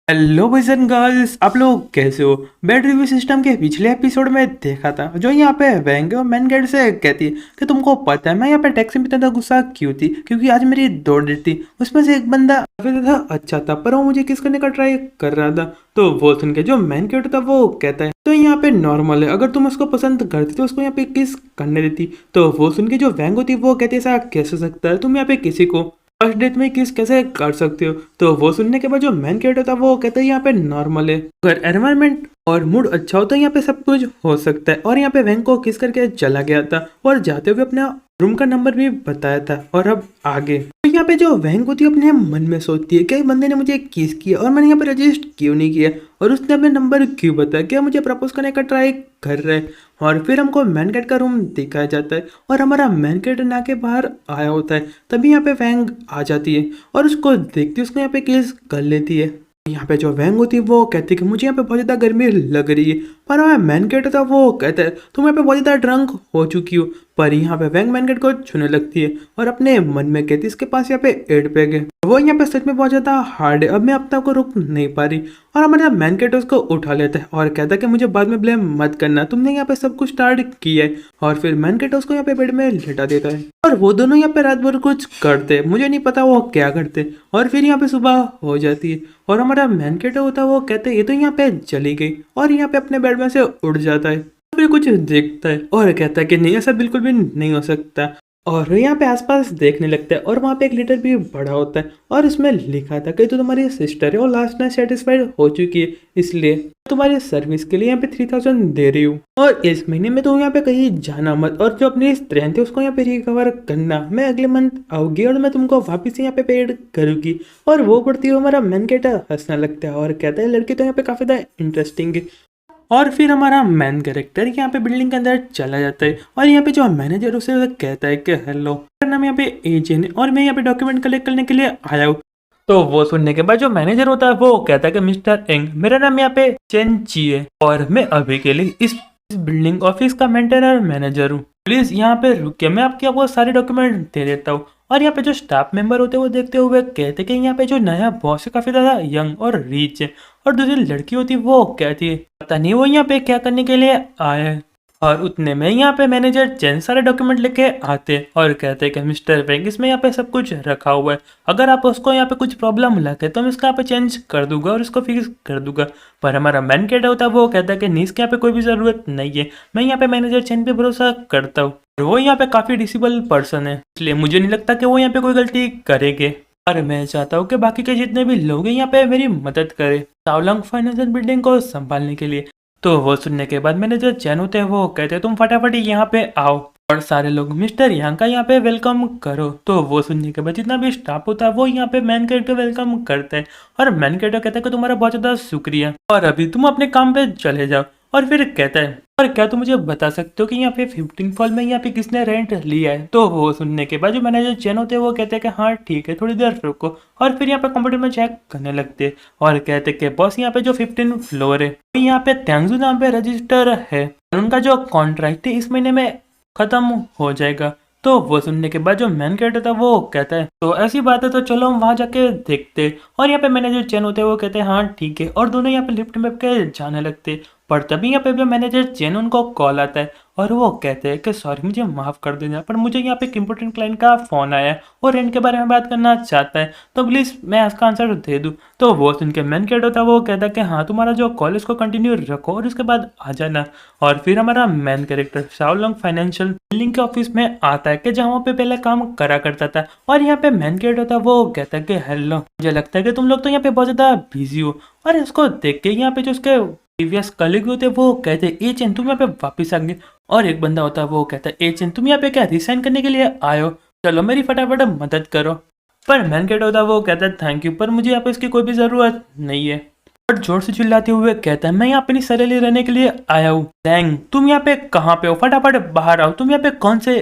Hello boys and girls, आप लोग कैसे हो। बैड रिव्यू सिस्टम के पिछले एपिसोड में देखा था जो यहाँ पे वैंग और मैन गेट से कहती है कि तुमको पता है मैं यहाँ पे टैक्सी में इतना गुस्सा क्यों थी, क्योंकि आज मेरी 2 डेट थी। उसमें से एक बंदा काफी था अच्छा था, पर वो मुझे किस करने का ट्राई कर रहा था। तो वो सुन के जो मैन गेट था वो कहता है तो यहाँ पे नॉर्मल है, अगर तुम उसको पसंद करती तो उसको यहाँ पे किस करने देती। तो वो सुन के जो वैंग होती वो कहती है ऐसा कैसे हो सकता है, तुम यहाँ पे किसी को फर्स्ट डेट में किस कैसे कर सकते हो। तो वो सुनने के बाद जो मैन कैरेक्टर था वो कहता है यहाँ पे नॉर्मल है, अगर एनवायरनमेंट और मूड अच्छा हो तो यहाँ पे सब कुछ हो सकता है। और यहाँ पे वैंग को किस करके चला गया था और जाते हुए अपना रूम का नंबर भी बताया था। और अब आगे तो यहाँ पे जो वैंग होती है अपने मन में सोचती है कि बंदे ने मुझे किस किया और मैंने यहाँ पे रजिस्टर क्यों नहीं किया, और उसने अपने नंबर क्यों बताया, क्या मुझे प्रपोज करने का ट्राई कर रहा है। और फिर हमको मैन कैट का रूम दिखाया जाता है और हमारा मैन कैट ना के बाहर आया होता है। तभी यहाँ पे वैंग आ जाती है और उसको देखती है, उसको यहाँ पे किस कर लेती है। यहाँ पे जो वैंग होती है वो कहती है कि मुझे यहाँ पे बहुत ज़्यादा गर्मी लग रही है, पर हमारा मैन कैट था वो कहता है तुम यहाँ पे बहुत ज़्यादा ड्रंक हो चुकी हो। पर यहाँ पे वैंग मैन कैट को छूने लगती है और अपने मन में कहती है इसके पास यहाँ पे 8 पैक है, वो यहाँ पे सच में बहुत ज़्यादा हार्ड है, अब मैं अपने आप को रुक नहीं पा रही। और हमारा मैन कैट उसको उठा लेता है और कहता है कि मुझे बाद में ब्लेम मत करना, तुमने यहाँ पे सब कुछ स्टार्ट किया है। और फिर मैन कैट उसको यहाँ पे बेड में लेटा देता है और वो दोनों यहाँ पे रात भर कुछ करते, मुझे नहीं पता वो क्या करते। और फिर यहाँ पे सुबह हो जाती है और हमारा मैन कैट होता है वो कहते हैं ये तो यहाँ पे चली गई, और यहाँ पे अपने बेड में से उड़ जाता है। फिर कुछ देखता है और कहता है कि नहीं ऐसा बिल्कुल भी नहीं हो सकता। और यहाँ पे आसपास देखने लगता है और वहाँ पे एक लेटर भी पड़ा होता है और उसमें लिखा था कि जो तुम्हारी सिस्टर है वो लास्ट नाइट सेटिस्फाइड हो चुकी है, इसलिए तुम्हारी सर्विस के लिए यहाँ पे 3000 दे रही हूँ, और इस महीने में तो यहाँ पे कहीं जाना मत, और जो अपनी स्ट्रेंथ है उसको यहाँ पे रिकवर करना, मैं अगले मंथ आऊंगी और मैं तुमको वापस यहाँ पे पेड करूंगी। और वो पढ़ती हुई हमारा मैन कहता हंसना लगता है और कहता है लड़की तो यहाँ पे काफी ज्यादा इंटरेस्टिंग है। और फिर हमारा मैन कैरेक्टर यहाँ पे बिल्डिंग के अंदर चला जाता है और यहाँ पे जो मैनेजर उसे कहता है कि हेलो मेरा नाम यहाँ पे एजेंट है और मैं यहाँ पे डॉक्यूमेंट कलेक्ट करने के लिए आया हूँ। तो वो सुनने के बाद जो मैनेजर होता है वो कहता है कि मिस्टर एंग मेरा नाम यहाँ पे चेन ची है और मैं अभी के लिए इस बिल्डिंग ऑफिस का मेंटेनर मैनेजर हूँ, प्लीज यहाँ पे रुकिए मैं आपको सारे डॉक्यूमेंट दे देता हूँ। और यहाँ पे जो स्टाफ मेंबर होते हैं वो देखते हुए कहते हैं कि यहाँ पे जो नया बॉस है काफी ज्यादा यंग और रिच है। और दूसरी लड़की होती है वो कहती है पता नहीं वो यहाँ पे क्या करने के लिए आया है। और उतने में यहाँ पे मैनेजर चैन सारे डॉक्यूमेंट लेके आते हैं और कहते हैं कि मिस्टर वेंग इसमें यहाँ पे सब कुछ रखा हुआ है, अगर आप उसको यहाँ पे कुछ प्रॉब्लम लगे तो मैं इसका यहाँ पे चेंज कर दूंगा और इसको फिक्स कर दूंगा। पर हमारा मैन कैट होता है वो कहता है कि नहीं इसके यहाँ पे कोई भी ज़रूरत नहीं है, मैं यहाँ पे मैनेजर चैन पे भरोसा करता हूँ और वो यहाँ पे काफ़ी डिसेबल पर्सन है, इसलिए मुझे नहीं लगता कि वो यहाँ पे कोई गलती करेंगे। और मैं चाहता हूँ कि बाकी के जितने भी लोग हैं यहाँ पे मेरी मदद करें शाओलॉन्ग फाइनेंशियल बिल्डिंग को संभालने के लिए। तो वो सुनने के बाद मैंने जो चैन होते हैं वो कहते हैं तुम फटाफट यहाँ पे आओ और सारे लोग मिस्टर यहाँ का यहाँ पे वेलकम करो। तो वो सुनने के बाद जितना भी स्टाफ होता है वो यहाँ पे मैन कैट को वेलकम करते हैं और मैन कैट कहता है कि तुम्हारा बहुत ज़्यादा शुक्रिया और अभी तुम अपने काम पे चले जाओ। और फिर कहता है और क्या तुम मुझे बता सकते हो कि यहाँ पे 15 फॉल में यहाँ पे किसने रेंट लिया है। तो वो सुनने के बाद जो मैनेजर चैन होते हैं वो कहते हैं कि हाँ ठीक है थोड़ी देर रुको, और फिर यहाँ पे कंप्यूटर में चेक करने लगते हैं और कहते हैं कि बॉस यहाँ पे जो 15 फ्लोर है यहाँ पे त्यांजू नाम पे रजिस्टर है और उनका जो कॉन्ट्रैक्ट है इस महीने में खत्म हो जाएगा। तो वो सुनने के बाद जो मैन कैरेक्टर था वो कहता है तो ऐसी बात है तो चलो हम वहां जाके देखते। और यहाँ पे मैनेजर चैन होते हैं वो कहते हैं हाँ ठीक है, और दोनों यहाँ पे लिफ्ट में के जाने लगते। पर तभी यहाँ पे भी मैनेजर चैन उनको कॉल आता है और वो कहते हैं कि सॉरी मुझे माफ़ कर देना, पर मुझे यहाँ पे एक इम्पोर्टेंट क्लाइंट का फ़ोन आया है और रेंट के बारे में बात करना चाहता है, तो प्लीज़ मैं इसका आंसर दे दूँ। तो वो सुन के मैन कैट होता है वो कहता है कि हाँ तुम्हारा जो कॉल इसको कंटिन्यू रखो और उसके बाद आ जाना। और फिर हमारा मैन कैरेक्टर शाओलॉन्ग फाइनेंशियल बिल्डिंग के ऑफिस में आता है कि जहाँ वो पे पहले काम करा करता था। और यहाँ पे मैन कैट होता है वो कहता है कि हेलो मुझे लगता है कि तुम लोग तो यहाँ पे बहुत ज़्यादा बिजी हो। और इसको देख के यहाँ पे जो उसके प्रीवियस कलीग होते वो कहते हैं ए चैन तुम यहाँ पे वापस आ गए। और एक बंदा होता है वो कहता है ए चैन तुम यहाँ पे क्या रिसाइन करने के लिए आए हो, चलो मेरी फटाफट मदद करो। पर मैन कैट होता है वो कहता है थैंक यू पर मुझे यहाँ पे इसकी कोई भी ज़रूरत नहीं है। और जोर से चिल्लाते हुए कहता है मैं यहाँ अपनी सैलरी रहने के लिए आया हूँ। डैंग तुम यहाँ पे कहाँ पे हो, फटाफट बाहर आओ, तुम यहाँ पे कौन से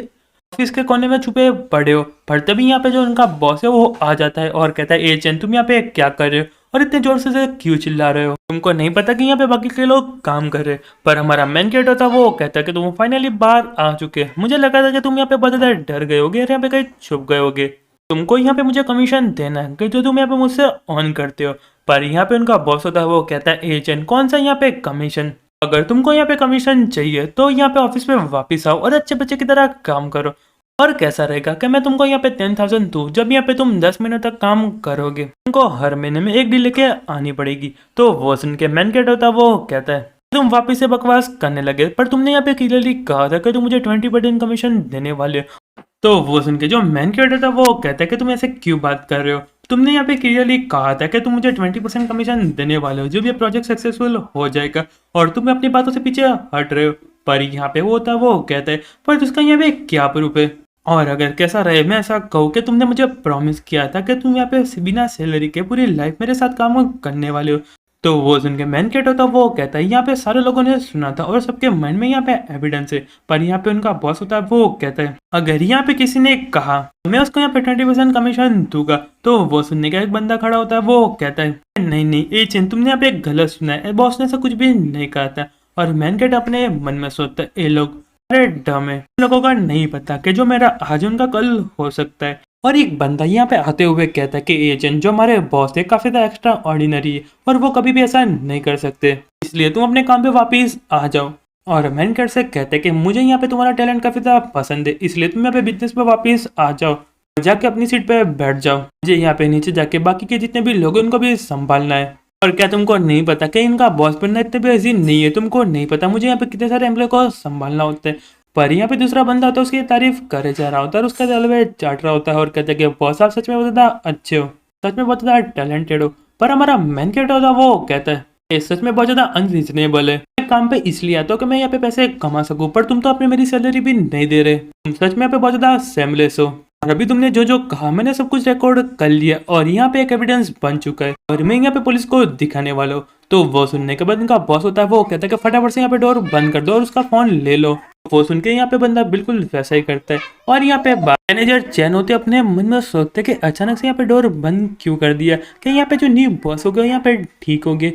ऑफिस के कोने में छुपे पड़े हो। पर तभी यहाँ पे जो उनका बॉस है वो आ जाता है और कहता है ए चैन तुम यहाँ पे क्या कर रहे हो और इतने जोर से क्यों चिल्ला रहे हो, तुमको नहीं पता कि यहाँ पे बाकी के लोग काम कर रहे हैं। पर हमारा मैन कैरेक्टर था वो कहता है कि तुम फाइनली बाहर आ चुके, मुझे लगा था कि तुम यहाँ पे बहुत ज़्यादा डर गए होगे और यहाँ पे कहीं छुप गए होगे, तुमको यहाँ पे मुझे कमीशन देना है कि जो तुम यहाँ पे मुझसे ऑन करते हो। पर यहाँ पे उनका बॉस होता है वो कहता है एजेंट कौन सा यहाँ पे कमीशन, अगर तुमको यहाँ पे कमीशन चाहिए तो यहाँ पे ऑफिस में वापस आओ और अच्छे बच्चे की तरह काम करो। और कैसा रहेगा कि मैं तुमको यहाँ पे 10,000 दूँ जब यहाँ पे तुम 10 महीनों तक काम करोगे, तुमको हर महीने में एक डील लेके आनी पड़ेगी। तो वो सुन के मैन गेट होता है वो कहता है तुम वापिस से बकवास करने लगे, पर तुमने यहाँ पे क्लियरली कहा था कि तुम मुझे 20% कमीशन देने वाले हो। तो वो सुन के जो मैन क्रिएटर था वो कहता है कि तुम ऐसे क्यों बात कर रहे हो, तुमने यहाँ पे क्लियरली कहा था कि तुम मुझे 20% कमीशन देने वाले हो जब ये प्रोजेक्ट सक्सेसफुल हो जाएगा, और तुम अपनी बातों से पीछे हट रहे हो। पर यहाँ पे वो होता है वो कहता है पर उसका यहाँ पे क्या प्रूफ है, और अगर कैसा रहे मैं ऐसा कहूँ कि तुमने मुझे प्रॉमिस किया था कि तुम यहाँ पे बिना सैलरी के पूरी लाइफ मेरे साथ काम करने वाले हो। तो वो सुन के मैन केट होता वो कहता है यहाँ पे सारे लोगों ने सुना था और सबके माइंड में यहाँ पे एविडेंस है, पर यहाँ पे उनका बॉस होता है वो कहता है अगर यहाँ पे किसी ने कहा मैं उसको यहाँ पे 20% कमीशन दूंगा। तो वो सुनने का एक बंदा खड़ा होता है वो कहता है नहीं नहीं एजेंट तुमने यहाँ पे गलत सुना है, बॉस ने ऐसा कुछ भी नहीं कहा था। और मैन केट अपने मन में सोचता है ये लोग अरे डम है, इन लोगों का नहीं पता कि जो मेरा आज उनका कल हो सकता है। और एक बंदा यहाँ पे आते हुए कहता है कि एजेंट जो हमारे बॉस है काफी ज्यादा एक्स्ट्रा ऑर्डिनरी है और वो कभी भी ऐसा नहीं कर सकते, इसलिए तुम अपने काम पे वापस आ जाओ। और मैन केट से कहते हैं कि मुझे यहाँ पे तुम्हारा टैलेंट काफी ज्यादा पसंद है, इसलिए तुम यहाँ पे बिजनेस पे वापस आ जाओ, जाके अपनी सीट पे बैठ जाओ, मुझे यहाँ पे नीचे जाके बाकी के जितने भी लोग हैं उनको भी संभालना है। और क्या तुमको नहीं पता कि इनका बॉस बनना इतने भी इजी नहीं है, तुमको नहीं पता मुझे यहाँ पे कितने सारे एम्प्लॉय को संभालना होता है। पर यहाँ पे दूसरा बंदा होता है उसकी तारीफ करे जा रहा होता है और उसका जलवे चाट रहा होता है और कहते हैं कि बॉस आप सच में बहुत ज़्यादा अच्छे हो, सच में बहुत ज़्यादा टैलेंटेड हो। पर हमारा मैन कैट होता है वो कहता है ये सच में बहुत ज़्यादा अनरीजनेबल है, मैं काम पे इसलिए आता हूँ कि मैं यहाँ पे पैसे कमा सकूँ, पर तुम तो अपनी मेरी सैलरी भी नहीं दे रहे, तुम सच में यहाँ पे बहुत ज़्यादा सेमलेस हो। और अभी तुमने जो जो कहा मैंने सब कुछ रिकॉर्ड कर लिया और यहाँ पे एक एविडेंस बन चुका है और मैं यहाँ पे पुलिस को दिखाने वाला हूँ। तो वो सुनने के बाद उनका बॉस होता है वो कहता है कि फटाफट से यहाँ पे डोर बंद कर दो और उसका फोन ले लो। वो सुन के यहाँ पे बंदा बिल्कुल वैसा ही करता है और यहाँ पे मैनेजर चैन होते अपने मन में सोचते कि अचानक से यहाँ पे डोर बंद क्यों कर दिया, कि यहाँ पे जो न्यू बॉस हो गए यहाँ पे ठीक हो गए।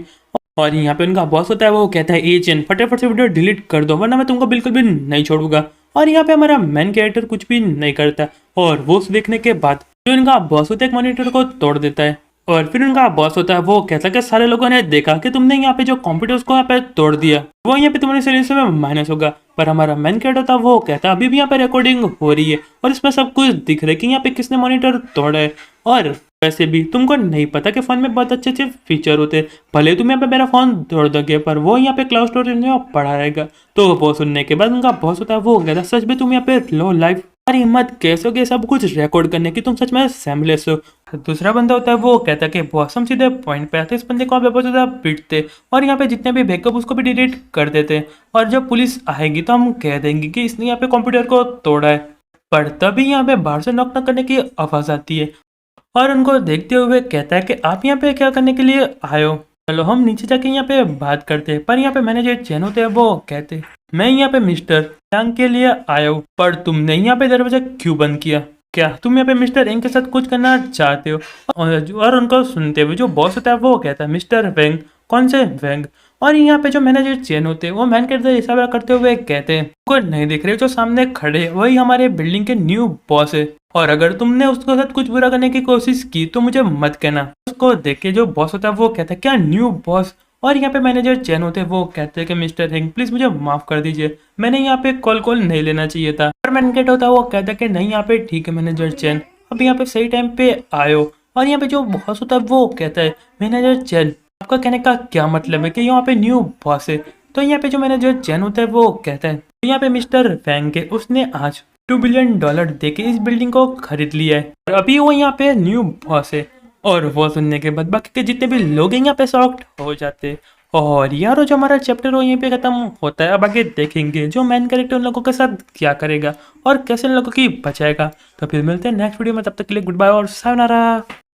और यहाँ पे उनका बॉस होता है वो कहता है एजेंट फटाफट से वीडियो डिलीट कर दो वरना मैं तुमको बिल्कुल भी नहीं छोड़ूंगा। और यहाँ पे हमारा मेन कैरेक्टर कुछ भी नहीं करता और वो देखने के बाद जो इनका बॉस होता है एक मॉनिटर को तोड़ देता है। और फिर उनका बॉस होता है वो कहता है कि सारे लोगों ने देखा कि तुमने यहाँ पे जो कंप्यूटर उसको यहाँ पे तोड़ दिया, वो यहाँ पे तुम्हारी सैलरी में माइनस होगा। पर हमारा मेन कैरेक्टर होता है वो कहता है अभी भी यहाँ पे रिकॉर्डिंग हो रही है और इसमें सब कुछ दिख रहा है कि यहाँ पे किसने मॉनिटर तोड़ा है। और वैसे भी तुमको नहीं पता कि फोन में बहुत अच्छे अच्छे फीचर होते हैं, भले तुम यहाँ पे मेरा फोन तोड़ दोगे पर वो यहाँ पे क्लाउड स्टोरेज में पड़ा रहेगा। तो वो सुनने के बाद उनका बॉस होता है वो कहता है सच में तुम यहाँ पे लो लाइफ अरे हिम्मत कैसे होगी सब कुछ रिकॉर्ड करने की, तुम सच में सेमलेस हो। दूसरा बंदा होता है वो कहता है कि बॉस हम सीधे पॉइंट पे आते इस बंदे को आप बहुत ज़्यादा पीटते और यहाँ पे जितने भी बैकअप उसको भी डिलीट कर देते और जब पुलिस आएगी तो हम कह देंगे कि इसने यहाँ पे कंप्यूटर को तोड़ा है। पर तभी यहाँ पे बाहर से नॉक करने की आवाज़ आती है और उनको देखते हुए कहता है कि आप यहाँ पे क्या करने के लिए आए हो, चलो हम नीचे जाके यहाँ पे बात करते हैं। पर यहाँ पे मैनेजर चैन होते हैं वो कहते हैं मैं यहाँ पे मिस्टर यांग के लिए आया हूँ, पर तुमने यहाँ पे दरवाजा क्यों बंद किया, क्या तुम यहाँ पे मिस्टर यांग के साथ कुछ करना चाहते हो। और उनको सुनते हुए जो बॉस होता है वो कहता है मिस्टर वेंग, कौन से वेंग। और यहाँ पे जो मैनेजर चैन होते हैं वो मैन के इशारा करते हुए कहते हैं कोई नहीं दिख रहे जो सामने खड़े वही हमारे बिल्डिंग के न्यू बॉस है, और अगर तुमने उसके साथ कुछ बुरा करने की कोशिश की तो मुझे मत कहना। उसको देख के जो बॉस होता है वो कहता है क्या न्यू बॉस। और यहाँ पे मैनेजर चैन होते हैं वो कहते हैं कि मिस्टर हेंग प्लीज मुझे माफ कर दीजिए, मैंने यहाँ पे कॉल नहीं लेना चाहिए था। और मैनेजर होता है वो कहता है कि नहीं यहाँ पे ठीक है मैनेजर चैन, अब यहाँ पे सही टाइम पे आयो। और यहाँ पे जो बॉस होता है वो कहता है मैनेजर चैन आपका कहने का क्या मतलब है कि यहाँ पे न्यू बॉस है। तो यहाँ पे जो मैनेजर चैन होता है वो कहता है यहाँ पे मिस्टर फैंग के उसने आज $2 बिलियन देके इस बिल्डिंग को खरीद लिया है और अभी वो यहाँ पे न्यू बॉस है। और वो सुनने के बाद बाकी के जितने भी लोग हैं यहाँ पे शॉक्ड हो जाते हैं। और यार जो हमारा चैप्टर वो यहीं पे खत्म होता है। अब आगे देखेंगे जो मेन कैरेक्टर उन लोगों के साथ क्या करेगा और कैसे उन लोगों की बचाएगा। तो फिर मिलते हैं नेक्स्ट वीडियो में, तब तक के लिए गुड बाय और सायोनारा।